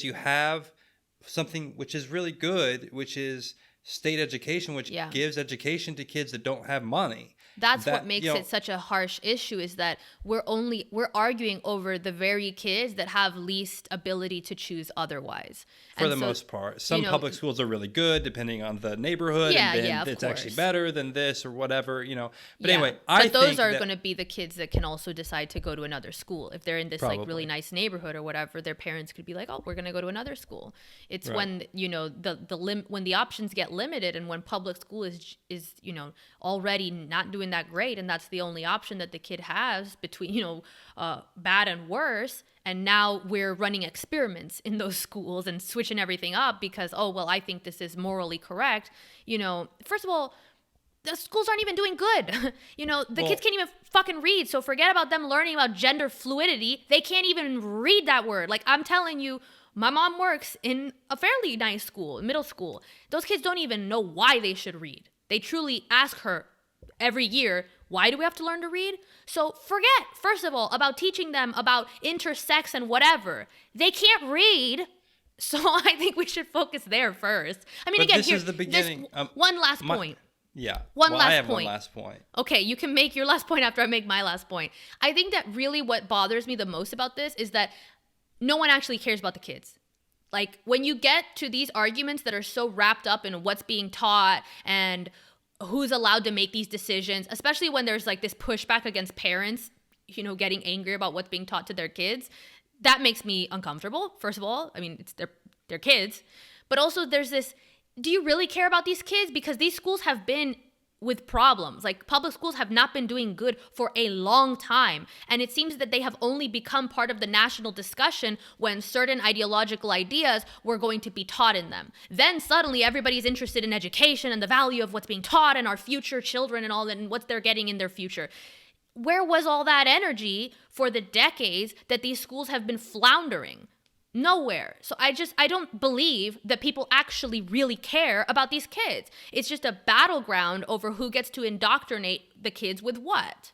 you have something which is really good, which is state education, which gives education to kids that don't have money. That's what makes it such a harsh issue, is that we're arguing over the very kids that have least ability to choose otherwise. For the most part. Some public schools are really good depending on the neighborhood, and then it's actually better than this or whatever, But anyway, I think those are going to be the kids that can also decide to go to another school. If they're in this like really nice neighborhood or whatever, their parents could be like, "Oh, we're going to go to another school." It's when, when the options get limited, and when public school is already not doing that great, and that's the only option that the kid has between bad and worse, and now we're running experiments in those schools and switching everything up because I think this is morally correct. First of all, the schools aren't even doing good. The kids can't even fucking read, so forget about them learning about gender fluidity. They can't even read that word. Like, I'm telling you, my mom works in a fairly nice school, middle school. Those kids don't even know why they should read. They truly ask her every year, why do we have to learn to read? So forget, first of all, about teaching them about intersex and whatever. They can't read, so I think we should focus there first. I mean, again, this is the beginning. One last point. Yeah. I have one last point. Okay, you can make your last point after I make my last point. I think that really what bothers me the most about this is that no one actually cares about the kids. Like, when you get to these arguments that are so wrapped up in what's being taught and who's allowed to make these decisions, especially when there's like this pushback against parents, getting angry about what's being taught to their kids, that makes me uncomfortable. First of all, I mean, it's their kids, but also there's this, do you really care about these kids? Because these schools have been with problems. Like, public schools have not been doing good for a long time. And it seems that they have only become part of the national discussion when certain ideological ideas were going to be taught in them. Then suddenly everybody's interested in education and the value of what's being taught and our future children and all that and what they're getting in their future. Where was all that energy for the decades that these schools have been floundering? Nowhere. So I don't believe that people actually really care about these kids. It's just a battleground over who gets to indoctrinate the kids with what.